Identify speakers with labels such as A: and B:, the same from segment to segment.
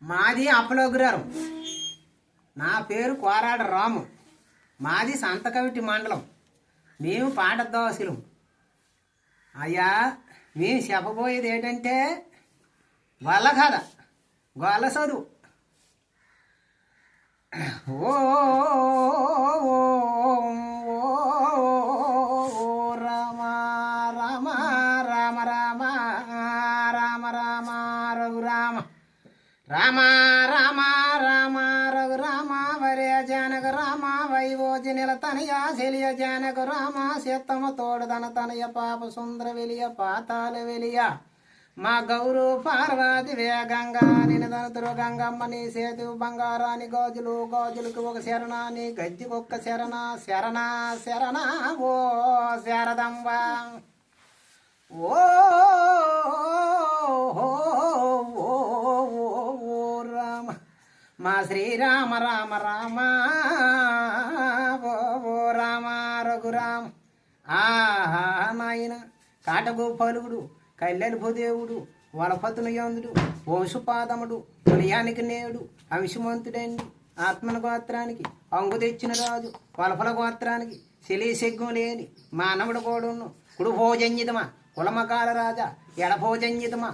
A: మాది అప్పలోగురారం. నా పేరు కోరాడ రాము. మాది సంతకవిటి మండలం. మేము పాఠదోసులం. అయ్యా, మేము చెప్పబోయేది ఏంటంటే వాళ్ళ కథ, గొల్ల చదువు. ఓ రామ రామ రామ రామ రామ రామ రఘురామ రామ రామ రామ రఘురామ వరే జానక రామ వైవోజనిల తనయ శలియ జానక రామ శతమ తోడదన తనయ పాప సుందర వెలియ పాతాల వెలియ మా గౌరు పార్వతి వేగంగా నినదనతురు గంగమ్మ నీ సేతు బంగారాని గాజులు గాజులకు ఒక శరణ నీ గజ్జికొక్క శరణ శరణ శరణ ఓ శారదంబ ఓ రామ మా శ్రీరామ రామ రామ ఓ రామ రఘురామ ఆహా నాయన కాటగు పలుగుడు కళ్యాణపు దేవుడు వలపతును యందుడు వంశుపాదముడు పులయానికి నేడు అంశుమంతుడండి ఆత్మన గోత్రానికి అంగు తెచ్చిన రాజు వలపల గోత్రానికి శిలీశగ్గం లేని మానవుడు కోడును కుడు భోజన్యతమా కులమకాల రాజా ఎడభోజన్యతమా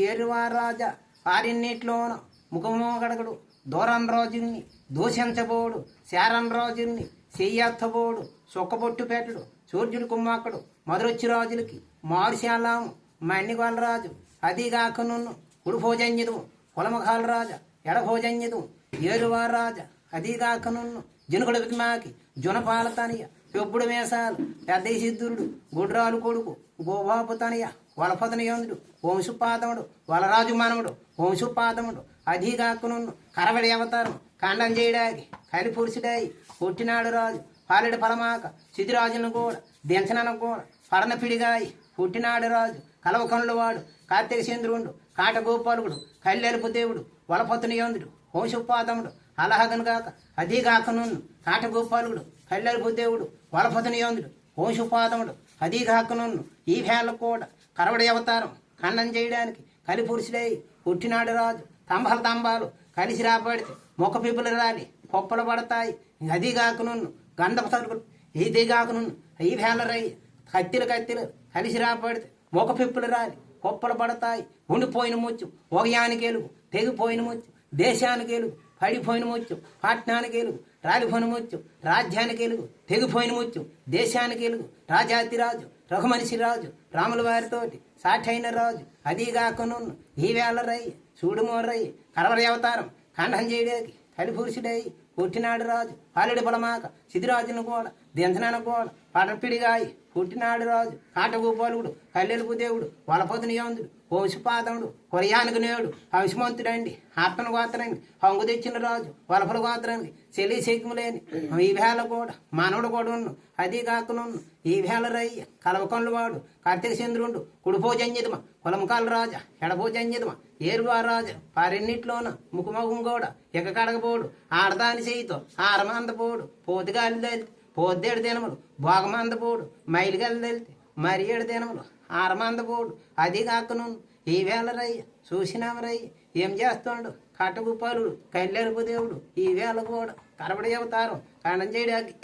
A: ఏరువా రాజా ఆరిన్నిట్లోన ముఖమో గడగడు దూరం రోజుని దూషించబోడు శారన్ రోజుని చెయ్యత్తబోడు సొక్కబొట్టు పెట్టడు సూర్యుడు కుమ్మాక్కడు మధురొచ్చి రాజులకి మారుశాలాము మణిగొల్లరాజు అదిగాక నున్ను కుడు భోజన్యతము కులమకాల రాజా ఎడభోజన్యతము ఏరువా రాజా అదిగాక నున్ను జనుకుడికి మాకి జునపాల తనయ పెప్పుడు మేసాలు పెద్ద సిద్ధురుడు గుడ్రాలు కొడుకు గోబాపు తనయ వలపతని యందుడు వంశుపాదముడు వలరాజు మనముడు వంశుపాదముడు అధిగాక నున్ను కరవడి అవతారం ఖండం చేయడానికి కలిపురుషుడాయి పుట్టినాడు రాజు పాలెడు పరమాక సిద్ధిరాజును కూడా దించనను కూడా పడనపిడిగాయి పుట్టినాడు రాజు కలవకనులు వాడు కార్తీక చంద్రుడు కాటగోపాలుడు కళ్యాణపు దేవుడు వలపతుని యందుడు వంశుపాదముడు అలహగను గాక అదిగాక నున్ను కాటగోపాలుడు కళ్యాణపు దేవుడు వలపతుని యందుడు వంశుపాదముడు అదిగాక నున్ను ఈ వేళ కూడా కరవడి అవతారం ఖండం చేయడానికి కలిపురుషుడై పుట్టినాడు రాజు తంబాలు తంబాలు కలిసి రాబడితే మొక్క పిప్పులు రాలి పొప్పలు పడతాయి అదిగాక నున్ను గంధపు తలుపులు ఇదిగాక నున్ను ఈ వేళ రై కత్తిలు కత్తిలు కలిసి రాబడితే మొక్క పిప్పులు రాలి పొప్పలు పడతాయి ఉండిపోయిన ముచ్చు ఒకయానికి ఎలుగు తెగిపోయిన ముచ్చు దేశానికి ఎలుగు పడిపోయిన ముచ్చు పట్టణానికి ఎలుగు రాలిపోయిన ముచ్చు రాజ్యానికి ఎలుగు తెగిపోయిన ముచ్చు దేశానికి ఎలుగు రాజాతి రాజు రఘుమనిషి రాజు రాముల వారితోటి సాఠైన రాజు అదిగాక నున్ను ఈ వేళ రై చూడుమోర్రై కరవరి అవతారం ఖండం చేయడానికి కలిపురుషుడై పుట్టినాడు రాజు పాలెడు బలమాక సిద్ధిరాజును కూడా దించనను కూడా పడపిడిగాయి పుట్టినాడు రాజు కాటగోపాలుడు కల్లెలుపు దేవుడు వలపతుని యందుడు వంశుపాదముడు కొరయానికి నేడు అంశుమంతుడండి ఆత్మను గోత్రానికి హంగు తెచ్చిన రాజు వలపల గోత్రానికి చెల్లి శక్యములేని ఈ వేళ కూడా మానవుడు కూడా ఉన్ను అదిగాకనున్ను ఈ వేళ రయ్య కలవకొండ్లు వాడు కార్తీక చంద్రుడు కుడిపోజన్యతమ కులమకాల రాజా ఎడపోజన్యతమ ఏరువా రాజా పారెన్నిట్లోన ముఖమగుం కూడా ఎక్కకడగపోడు ఆడదాని చేయితో ఆరమందపోడు పోతుగాలి తేలితే పోద్దేడు దినములు భోగమందపోడు మైలుగలు తెలితే మరి ఏడు దినములు ఆరమందపోడు అది కాకను ఈ వేళ రయ్య చూసినామరయ్య ఏం చేస్తాడు కట్టగుపాలుడు కళ్యాణపు దేవుడు ఈ వేళ కూడా కరబడి అవతారం ఖండం చేయడానికి